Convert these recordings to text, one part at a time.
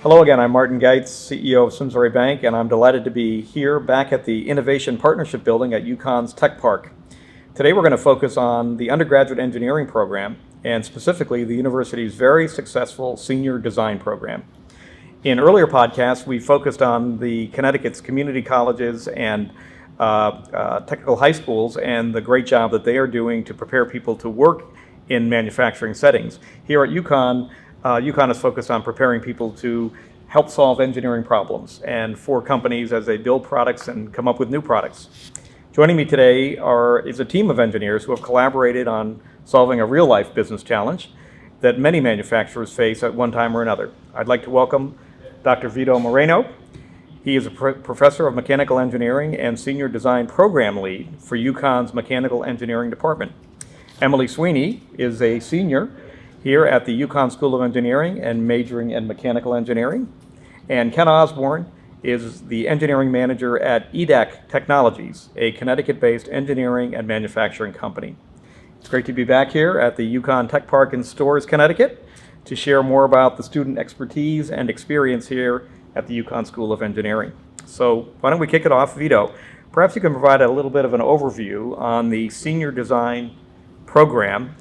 Hello again, I'm Martin Geitz, CEO of Simsbury Bank, and I'm delighted to be here back at the Innovation Partnership Building at UConn's Tech Park. Today we're going to focus on the undergraduate engineering program, and specifically the university's very successful senior design program. In earlier podcasts, we focused on the Connecticut's community colleges and technical high schools and the great job that they are doing to prepare people to work in manufacturing settings. Here at UConn, UConn is focused on preparing people to help solve engineering problems and for companies as they build products and come up with new products. Joining me today is a team of engineers who have collaborated on solving a real-life business challenge that many manufacturers face at one time or another. I'd like to welcome Dr. Vito Moreno. He is a professor of mechanical engineering and senior design program lead for UConn's mechanical engineering department. Emily Sweeney is a senior here at the UConn School of Engineering and majoring in mechanical engineering. And Ken Osborne is the engineering manager at EDAC Technologies, a Connecticut-based engineering and manufacturing company. It's great to be back here at the UConn Tech Park in Storrs, Connecticut, to share more about the student expertise and experience here at the UConn School of Engineering. So why don't we kick it off, Vito? Perhaps you can provide a little bit of an overview on the senior design program,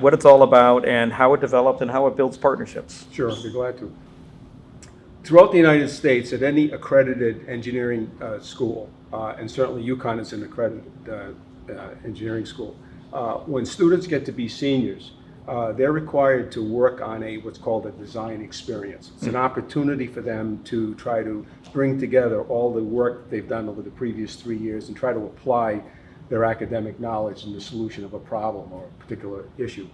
what it's all about and how it developed and how it builds partnerships. Sure, I'd be glad to. Throughout the United States, at any accredited engineering school, and certainly UConn is an accredited engineering school, when students get to be seniors, they're required to work on what's called a design experience. It's an opportunity for them to try to bring together all the work they've done over the previous 3 years and try to apply their academic knowledge in the solution of a problem or a particular issue.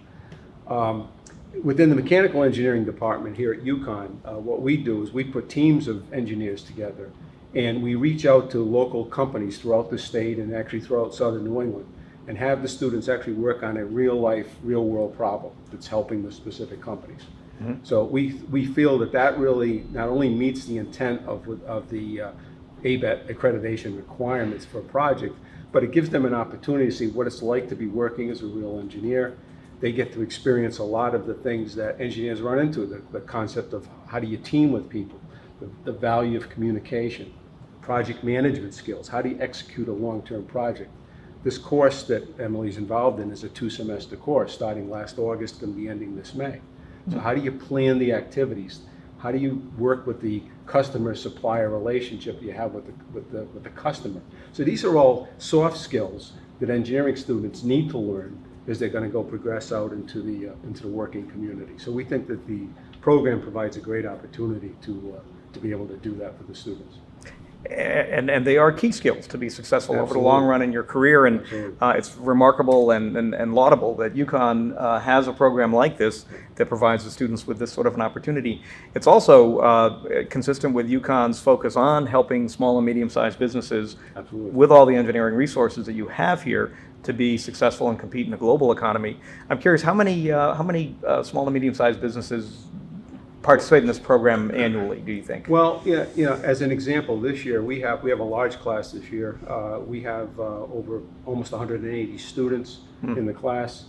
Within the mechanical engineering department here at UConn, what we do is we put teams of engineers together and we reach out to local companies throughout the state and actually throughout southern New England and have the students actually work on a real-life, real-world problem that's helping the specific companies. Mm-hmm. So we feel that really not only meets the intent of the ABET accreditation requirements for a project, but it gives them an opportunity to see what it's like to be working as a real engineer. They get to experience a lot of the things that engineers run into, the concept of how do you team with people, the value of communication, project management skills, how do you execute a long-term project. This course that Emily's involved in is a 2-semester course starting last August and be ending this May. So how do you plan the activities? How do you work with the customer-supplier relationship you have with the customer? So these are all soft skills that engineering students need to learn as they're going to go progress out into the working community. So we think that the program provides a great opportunity to be able to do that for the students. And they are key skills to be successful Absolutely. Over the long run in your career, and it's remarkable and laudable that UConn has a program like this that provides the students with this sort of an opportunity. It's also consistent with UConn's focus on helping small and medium-sized businesses Absolutely. with all the engineering resources that you have here to be successful and compete in the global economy. I'm curious, how many small and medium-sized businesses participate in this program annually, do you think? Well, as an example, this year we have a large class this year. We have over almost 180 students in the class.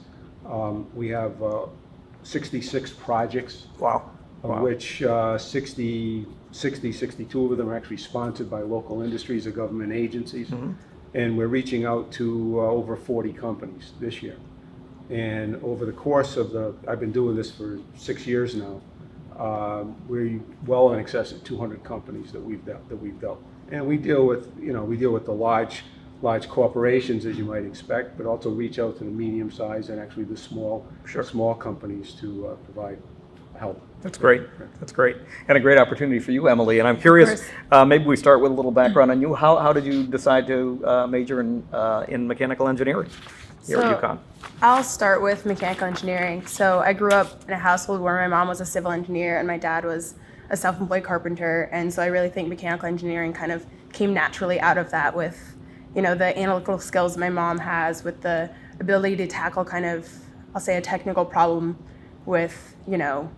We have 66 projects, Wow. of which 62 of them are actually sponsored by local industries or government agencies. Mm-hmm. And we're reaching out to over 40 companies this year. And over the course of I've been doing this for 6 years now, we're well in excess of 200 companies that we've dealt. And we deal with the large corporations, as you might expect, but also reach out to the medium-sized and actually the small companies to provide help. That's great. That's great. And a great opportunity for you, Emily. And I'm curious, maybe we start with a little background on you. How did you decide to major in mechanical engineering here at UConn? I'll start with mechanical engineering. So I grew up in a household where my mom was a civil engineer and my dad was a self-employed carpenter. And so I really think mechanical engineering kind of came naturally out of that with, the analytical skills my mom has, with the ability to tackle kind of, I'll say, a technical problem with,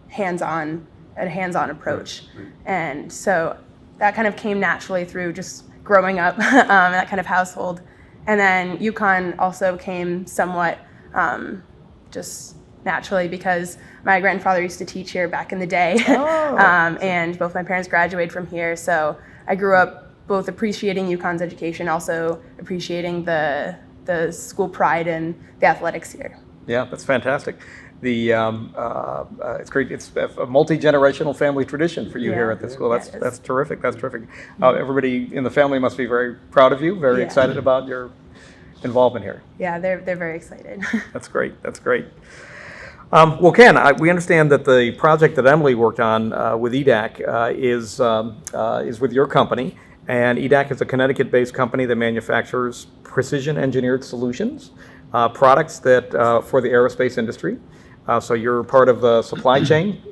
hands-on approach. Right. And so that kind of came naturally through just growing up in that kind of household. And then UConn also came somewhat just naturally because my grandfather used to teach here back in the day. Oh. And both my parents graduated from here. So I grew up both appreciating UConn's education, also appreciating the school pride and the athletics here. Yeah, that's fantastic. It's great. It's a multi-generational family tradition for you here at the school. That's terrific. That's terrific. Everybody in the family must be very proud of you, very excited about your involvement here. Yeah, they're very excited. That's great. That's great. Well, Ken, we understand that the project that Emily worked on with EDAC is with your company, and EDAC is a Connecticut-based company that manufactures precision engineered solutions, products that for the aerospace industry. So you're part of the supply chain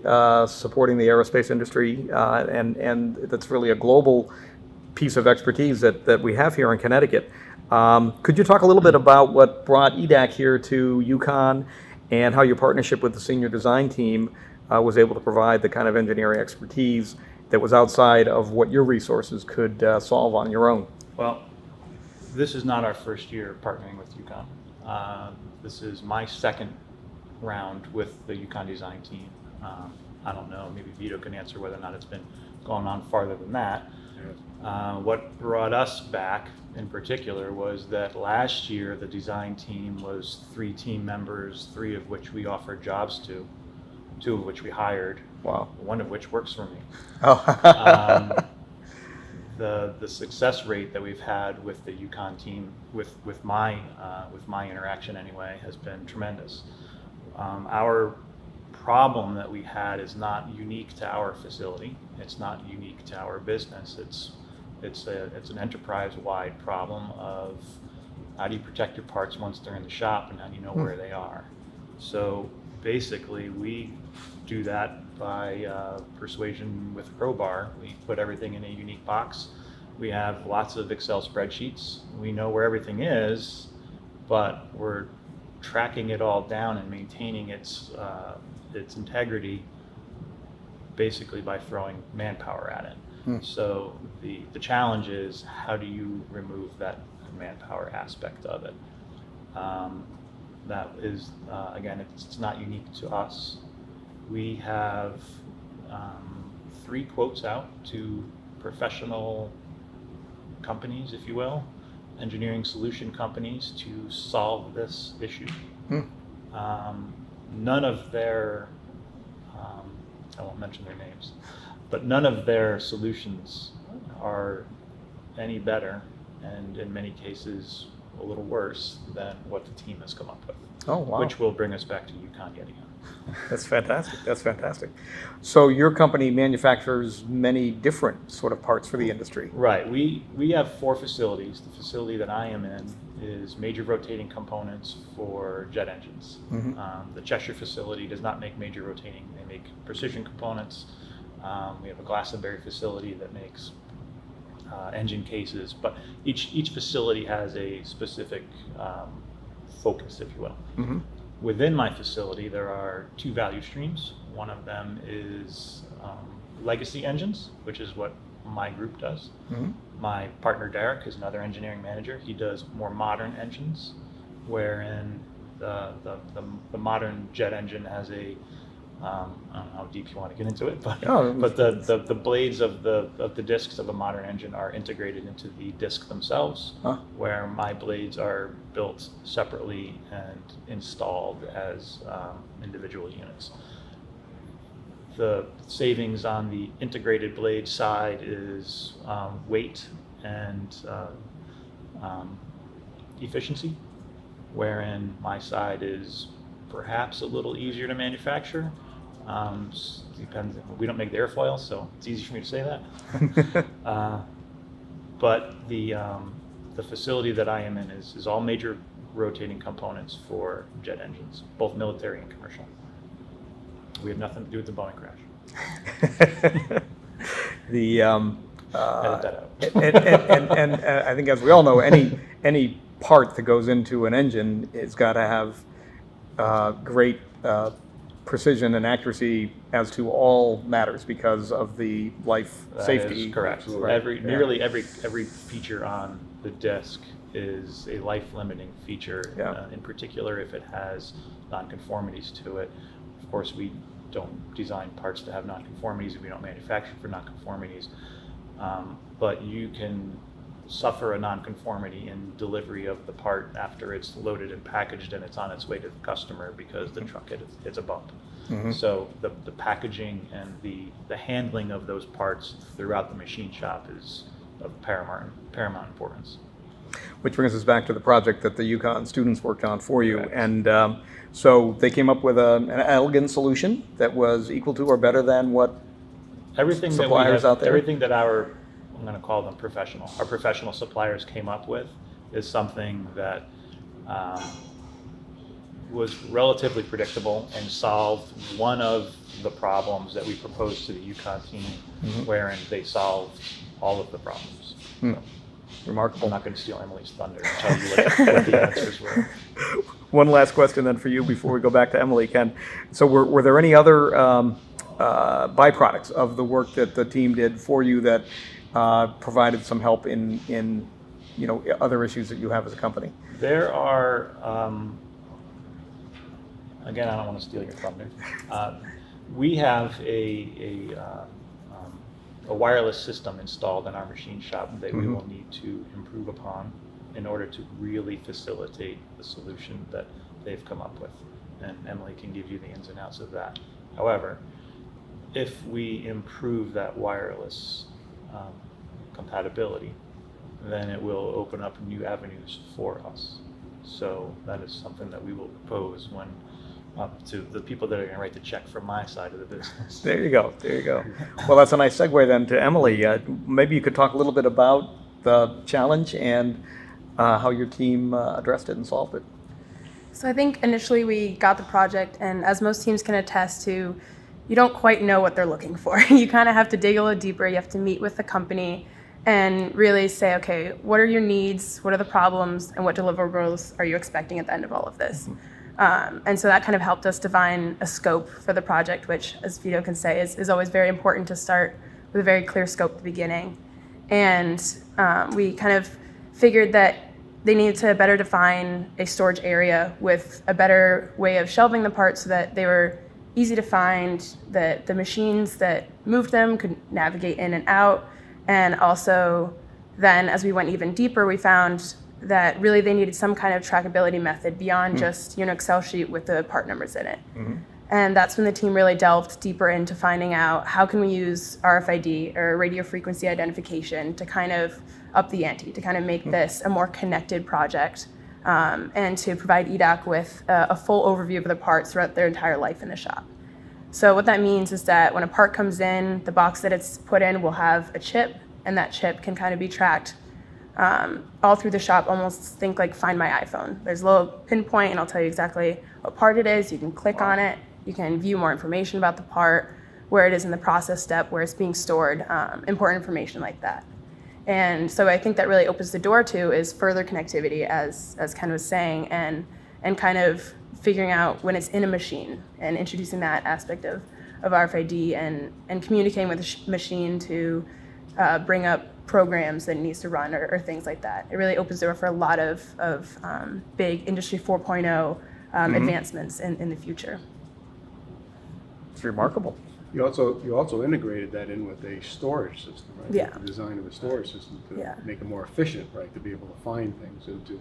supporting the aerospace industry, and that's really a global piece of expertise that we have here in Connecticut. Could you talk a little bit about what brought EDAC here to UConn and how your partnership with the senior design team was able to provide the kind of engineering expertise that was outside of what your resources could solve on your own? Well, this is not our first year partnering with UConn. This is my second round with the UConn design team. I don't know, maybe Vito can answer whether or not it's been going on farther than that. What brought us back in particular was that last year the design team was 3 team members, 3 of which we offered jobs to, 2 of which we hired. Wow. 1 of which works for me. Oh. The success rate that we've had with the UConn team, with my interaction anyway, has been tremendous. Our problem that we had is not unique to our facility. It's not unique to our business. It's an enterprise-wide problem of how do you protect your parts once they're in the shop, and how do you know where they are. So basically, we do that by persuasion with a crowbar. We put everything in a unique box. We have lots of Excel spreadsheets. We know where everything is, but we're tracking it all down and maintaining its integrity basically by throwing manpower at it. So the challenge is, how do you remove that manpower aspect of it? That is, again, it's not unique to us. We have 3 quotes out to professional companies, if you will, engineering solution companies, to solve this issue. None of their, I won't mention their names, but none of their solutions are any better, and in many cases a little worse than what the team has come up with. Oh, wow. Which will bring us back to UConn yet again. That's fantastic. That's fantastic. So your company manufactures many different sort of parts for the industry. Right. We have 4 facilities. The facility that I am in is major rotating components for jet engines. The Cheshire facility does not make major rotating. They make precision components. We have a Glastonbury facility that makes engine cases, but each facility has a specific focus, if you will. Within my facility, there are 2 value streams. One of them is legacy engines, which is what my group does. My partner Derek is another engineering manager. He does more modern engines, wherein the modern jet engine has a I don't know how deep you want to get into it, but the blades of the discs of a modern engine are integrated into the disc themselves, where my blades are built separately and installed as individual units. The savings on the integrated blade side is weight and efficiency, wherein my side is perhaps a little easier to manufacture. Depends. We don't make the airfoil, so it's easy for me to say that. But the facility that I am in is all major rotating components for jet engines, both military and commercial. We have nothing to do with the Boeing crash. Edit that out. And I think, as we all know, any part that goes into an engine has got to have great precision and accuracy as to all matters because of the life safety. That is correct. Absolutely. Nearly every feature on the disc is a life-limiting feature, Yeah. in particular if it has nonconformities to it. Of course, we don't design parts to have nonconformities, we don't manufacture for nonconformities, but you can suffer a nonconformity in delivery of the part after it's loaded and packaged and it's on its way to the customer because the truck hits a bump. So the packaging and the handling of those parts throughout the machine shop is of paramount importance. Which brings us back to the project that the UConn students worked on for you. Correct. And so they came up with an elegant solution that was equal to or better than what Everything suppliers that out there? Everything that our professional suppliers came up with is something that was relatively predictable and solved one of the problems that we proposed to the UConn team, wherein they solved all of the problems. So, remarkable. I'm not going to steal Emily's thunder and tell you what the answers were. One last question then for you before we go back to Emily, Ken. So were there any other byproducts of the work that the team did for you that provided some help in other issues that you have as a company? There are, again, I don't want to steal your thunder. We have a wireless system installed in our machine shop that we will need to improve upon in order to really facilitate the solution that they've come up with. And Emily can give you the ins and outs of that. However, if we improve that wireless compatibility, then it will open up new avenues for us. So that is something that we will propose when up to the people that are going to write the check from my side of the business. There you go. There you go. Well, that's a nice segue then to Emily. Maybe you could talk a little bit about the challenge and how your team addressed it and solved it. So I think initially we got the project, and as most teams can attest to, you don't quite know what they're looking for. You kind of have to dig a little deeper. You have to meet with the company and really say, okay, what are your needs? What are the problems? And what deliverables are you expecting at the end of all of this? And so that kind of helped us define a scope for the project, which, as Vito can say, is always very important to start with a very clear scope at the beginning. And we kind of figured that they needed to better define a storage area with a better way of shelving the parts so that they were easy to find, that the machines that moved them could navigate in and out. And also then as we went even deeper, we found that really they needed some kind of trackability method beyond just an Excel sheet with the part numbers in it. And that's when the team really delved deeper into finding out how can we use RFID or radio frequency identification to kind of up the ante, to kind of make this a more connected project, and to provide EDAC with a full overview of the parts throughout their entire life in the shop. So what that means is that when a part comes in, the box that it's put in will have a chip, and that chip can kind of be tracked all through the shop. Almost think like Find My iPhone. There's a little pinpoint, and I'll tell you exactly what part it is. You can click on it. You can view more information about the part, where it is in the process step, where it's being stored, important information like that. And so I think that really opens the door to is further connectivity, as Ken was saying, and kind of figuring out when it's in a machine and introducing that aspect of RFID and communicating with the machine to bring up programs that it needs to run or things like that. It really opens the door for a lot of big Industry 4.0 advancements in the future. It's remarkable. You also integrated that in with a storage system, right? Yeah. The design of a storage system to make it more efficient, right? To be able to find things and to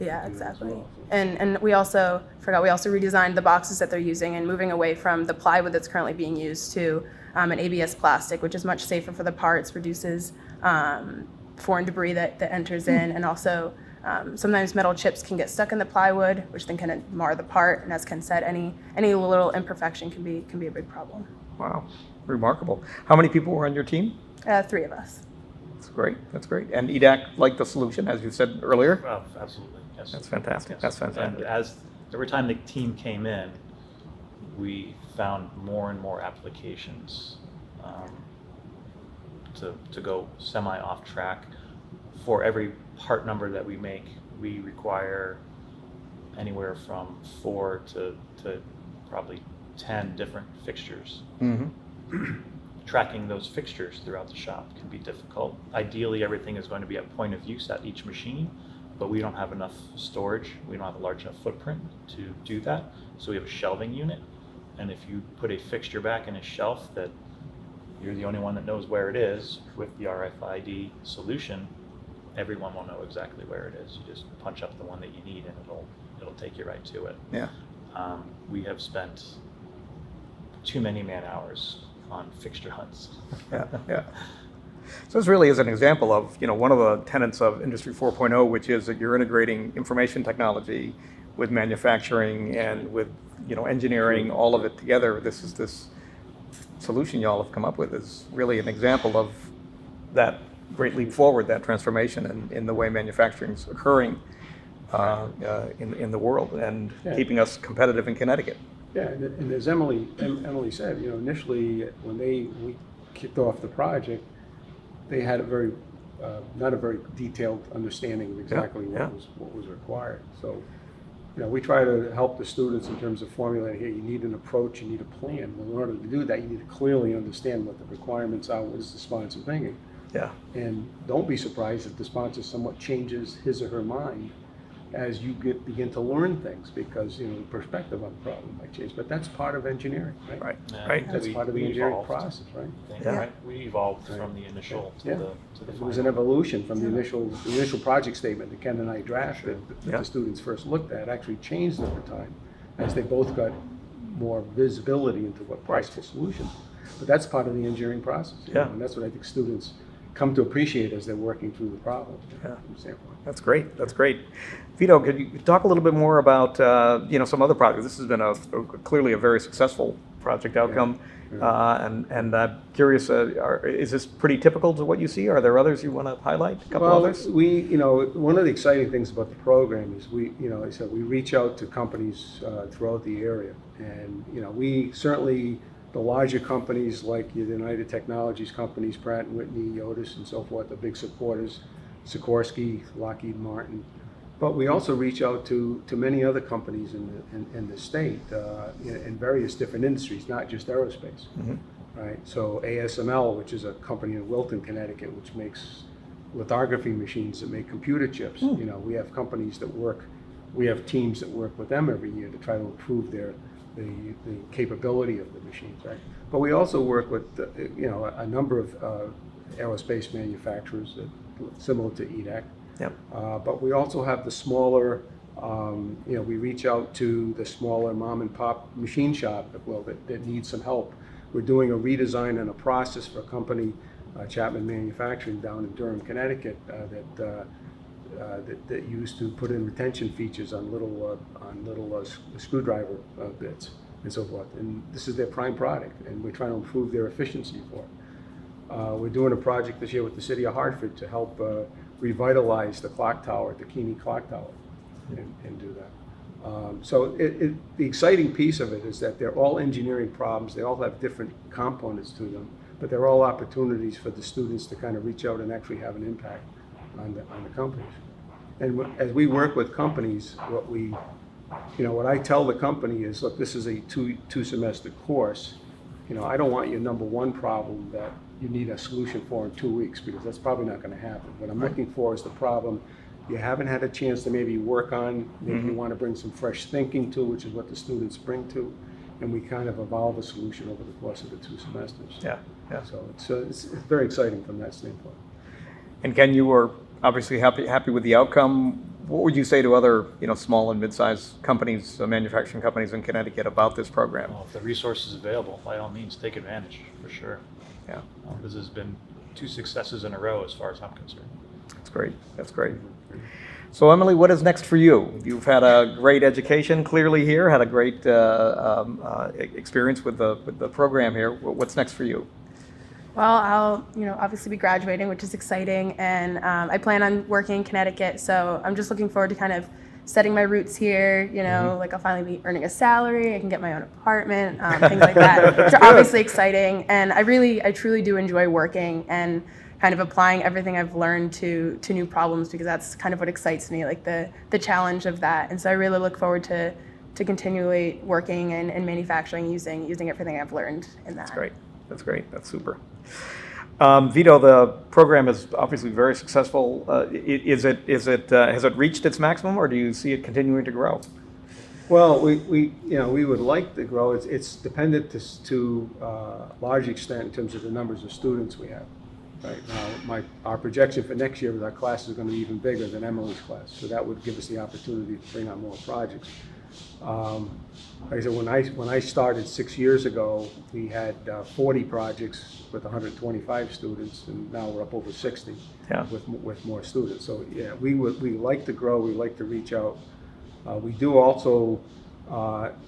Yeah, do that as exactly. well. And we also redesigned the boxes that they're using and moving away from the plywood that's currently being used to an ABS plastic, which is much safer for the parts, reduces foreign debris that enters in, and also sometimes metal chips can get stuck in the plywood, which then can mar the part. And as Ken said, any little imperfection can be a big problem. Wow, remarkable. How many people were on your team? 3 of us. That's great. That's great. And EDAC liked the solution, as you said earlier. Oh, absolutely. Yes. That's fantastic. Yes. That's fantastic. And every time the team came in, we found more and more applications to go semi-off track. For every part number that we make, we require anywhere from 4 to probably 10 different fixtures. Tracking those fixtures throughout the shop can be difficult. Ideally, everything is going to be at point of use at each machine, but we don't have enough storage. We don't have a large enough footprint to do that. So we have a shelving unit. And if you put a fixture back in a shelf that you're the only one that knows where it is, with the RFID solution, everyone will know exactly where it is. You just punch up the one that you need and it'll take you right to it. Yeah. We have spent too many man hours on fixture hunts. Yeah, yeah. So this really is an example of, one of the tenets of Industry 4.0, which is that you're integrating information technology with manufacturing and with, engineering, all of it together. This solution y'all have come up with is really an example of that great leap forward, that transformation in the way manufacturing is occurring in the world and keeping us competitive in Connecticut. Yeah, and as Emily said, initially when we kicked off the project, they had not a very detailed understanding of exactly what was required. So, we try to help the students in terms of formulating, hey, you need an approach, you need a plan. Well, in order to do that, you need to clearly understand what the requirements are, what is the sponsor thinking. Yeah. And don't be surprised if the sponsor somewhat changes his or her mind as you begin to learn things, because the perspective on the problem might change. But that's part of engineering, right? Right. Yeah. Right. That's part of the engineering process, right? Yeah. We evolved from the initial to the It was an final. evolution from the initial project statement that Ken and I drafted, that Yeah. the students first looked at, actually changed over time as they both got more visibility into what possible solutions. But that's part of the engineering process, Yeah. and that's what I think students come to appreciate as they're working through the problem. Yeah. From the standpoint. That's great. That's great. Vito, could you talk a little bit more about some other projects? This has been clearly a very successful project outcome, and I'm curious, is this pretty typical to what you see? Are there others you want to highlight? A couple others? One of the exciting things about the program is we reach out to companies throughout the area, and we certainly, the larger companies like the United Technologies companies, Pratt & Whitney, Otis, and so forth, are big supporters, Sikorsky, Lockheed Martin. But we also reach out to many other companies in the state in various different industries, not just aerospace. Mm-hmm. Right? So ASML, which is a company in Wilton, Connecticut, which makes lithography machines that make computer chips. We have companies that we have teams that work with them every year to try to improve the capability of the machines, right? But we also work with a number of aerospace manufacturers similar to EDAC. Yep. But we also have the smaller, we reach out to the smaller mom and pop machine shop that needs some help. We're doing a redesign and a process for a company, Chapman Manufacturing down in Durham, Connecticut, that used to put in retention features on little screwdriver bits and so forth. And this is their prime product, and we're trying to improve their efficiency for it. We're doing a project this year with the city of Hartford to help revitalize the clock tower, the Keeney clock tower, and do that. So the exciting piece of it is that they're all engineering problems. They all have different components to them, but they're all opportunities for the students to kind of reach out and actually have an impact on the companies. And as we work with companies, what I tell the company is, look, this is a two semester course. I don't want your number one problem that you need a solution for in 2 weeks, because that's probably not going to happen. What I'm looking for is the problem you haven't had a chance to maybe work on, maybe you want to bring some fresh thinking to, which is what the students bring to, and we kind of evolve a solution over the course of the 2 semesters. Yeah. Yeah. So it's very exciting from that standpoint. And Ken, you were obviously happy with the outcome. What would you say to other, small and mid-sized companies, manufacturing companies in Connecticut about this program? Well, if the resource is available, by all means, take advantage, for sure. Yeah. This has been 2 successes in a row as far as I'm concerned. That's great. That's great. So Emily, what is next for you? You've had a great education clearly here, had a great experience with the program here. What's next for you? Well, I'll, obviously be graduating, which is exciting, and I plan on working in Connecticut, so I'm just looking forward to kind of setting my roots here, like I'll finally be earning a salary, I can get my own apartment, things like that, which are obviously exciting, and I truly do enjoy working and kind of applying everything I've learned to new problems, because that's kind of what excites me, like the challenge of that, and so I really look forward to continually working and manufacturing using everything I've learned in that. That's great. That's great. That's super. Vito, the program is obviously very successful. Has it reached its maximum, or do you see it continuing to grow? Well, we would like to grow. It's dependent to large extent in terms of the numbers of students we have. Right now, our projection for next year is our class is going to be even bigger than Emily's class, so that would give us the opportunity to bring on more projects. Like I said, when I started 6 years ago, we had 40 projects with 125 students, and now we're up over 60 with more students. So yeah, we like to grow. We like to reach out. We do also,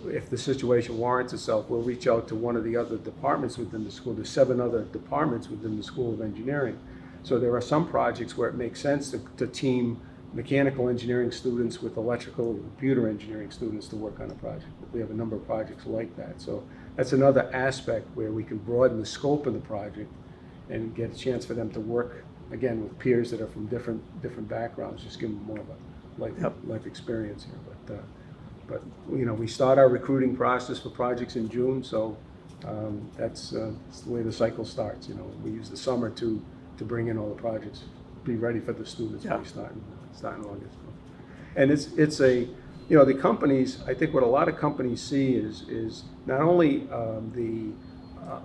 if the situation warrants itself, we'll reach out to one of the other departments within the school. There's 7 other departments within the School of Engineering. So there are some projects where it makes sense to team mechanical engineering students with electrical and computer engineering students to work on a project. We have a number of projects like that. So that's another aspect where we can broaden the scope of the project and get a chance for them to work, again, with peers that are from different backgrounds, just give them more of a life experience here. But we start our recruiting process for projects in June, so that's the way the cycle starts. We use the summer to bring in all the projects, be ready for the students when we start in August. And it's the companies, I think what a lot of companies see is not only the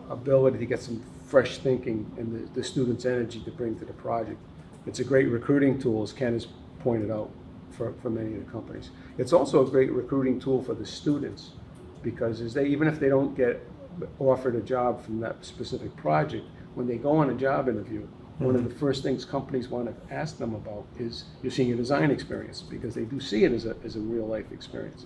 ability to get some fresh thinking and the students' energy to bring to the project. It's a great recruiting tool, as Ken has pointed out, for many of the companies. It's also a great recruiting tool for the students, because even if they don't get offered a job from that specific project, when they go on a job interview, one of the first things companies want to ask them about is your senior design experience, because they do see it as a real life experience.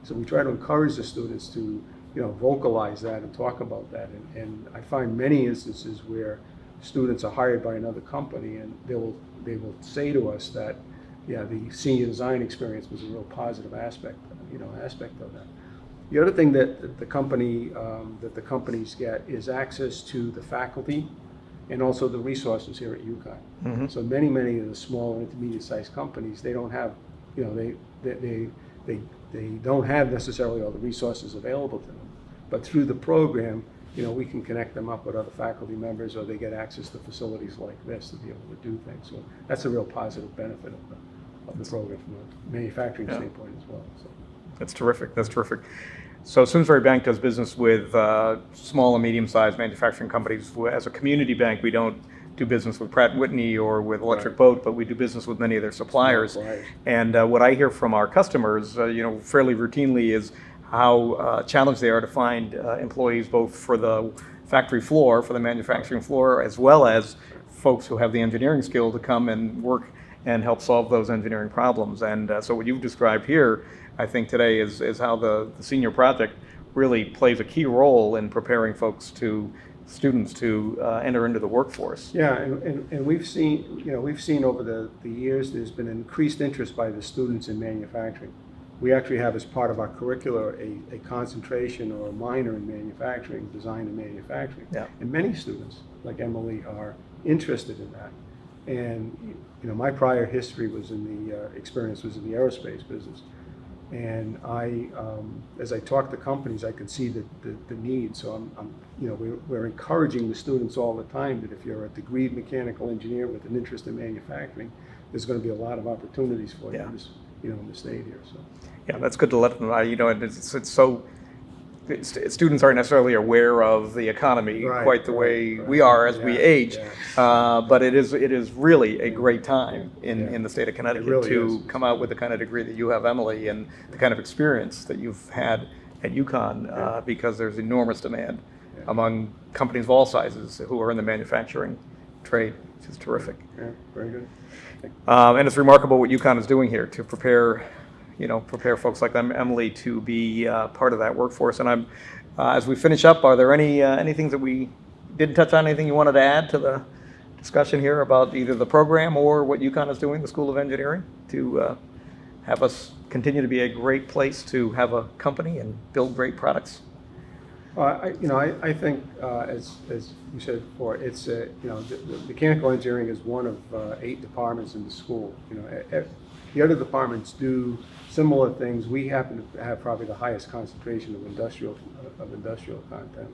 So we try to encourage the students to vocalize that and talk about that. And I find many instances where students are hired by another company and they will say to us that, yeah, the senior design experience was a real positive aspect of that. The other thing that the companies get is access to the faculty and also the resources here at UConn. Mm-hmm. So many of the small and intermediate-sized companies, they don't have, they don't have necessarily all the resources available to them. But through the program, we can connect them up with other faculty members, or they get access to facilities like this to be able to do things. So that's a real positive benefit of the program from a manufacturing standpoint as well. So. That's terrific. That's terrific. So Simsbury Bank does business with small and medium-sized manufacturing companies. As a community bank, we don't do business with Pratt & Whitney or with Electric Boat, but we do business with many of their suppliers. And what I hear from our customers, fairly routinely, is how challenged they are to find employees, both for the factory floor, for the manufacturing floor, as well as folks who have the engineering skill to come and work and help solve those engineering problems. And so what you've described here, I think today, is how the senior project really plays a key role in preparing students to enter into the workforce. Yeah, and we've seen over the years there's been increased interest by the students in manufacturing. We actually have, as part of our curricula, a concentration or a minor in manufacturing, design and manufacturing. Yeah. And many students, like Emily, are interested in that. And my prior history was in the aerospace business. And as I talk to companies, I can see the need. So we're encouraging the students all the time that if you're a degreed mechanical engineer with an interest in manufacturing, there's going to be a lot of opportunities for you in the state here. So yeah, that's good to let them know. And it's so. Students aren't necessarily aware of the economy quite the way we are as we age, but it is really a great time in the state of Connecticut really come out with the kind of degree that you have, Emily, and the kind of experience that you've had at UConn, because there's enormous demand among companies of all sizes who are in the manufacturing trade, which is terrific. Yeah, very good. And it's remarkable what UConn is doing here to prepare folks like Emily to be part of that workforce. And as we finish up, are there any things that we didn't touch on? Anything you wanted to add to the discussion here about either the program or what UConn is doing, the School of Engineering, to have us continue to be a great place to have a company and build great products? I think as you said before, it's the mechanical engineering is one of 8 departments in the school. The other departments do similar things. We happen to have probably the highest concentration of industrial content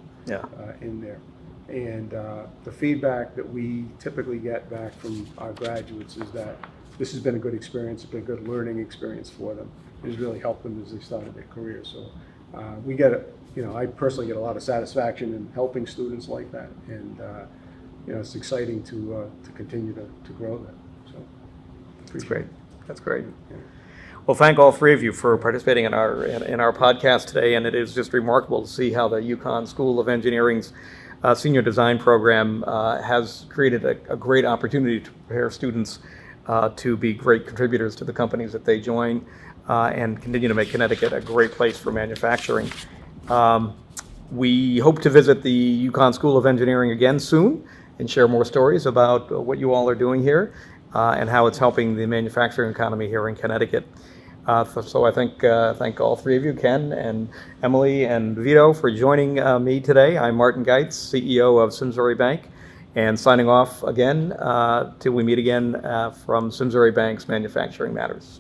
in there. And the feedback that we typically get back from our graduates is that this has been a good experience, it's been a good learning experience for them. It has really helped them as they started their career. So we get it. I personally get a lot of satisfaction in helping students like that, and it's exciting to continue to grow that. So That's great. That's great. Yeah. Well, thank all three of you for participating in our podcast today, and it is just remarkable to see how the UConn School of Engineering's senior design program has created a great opportunity to prepare students to be great contributors to the companies that they join and continue to make Connecticut a great place for manufacturing. We hope to visit the UConn School of Engineering again soon and share more stories about what you all are doing here and how it's helping the manufacturing economy here in Connecticut. So I thank all three of you, Ken and Emily and Vito, for joining me today. I'm Martin Geitz, CEO of Simsbury Bank, and signing off again till we meet again from Simsbury Bank's Manufacturing Matters.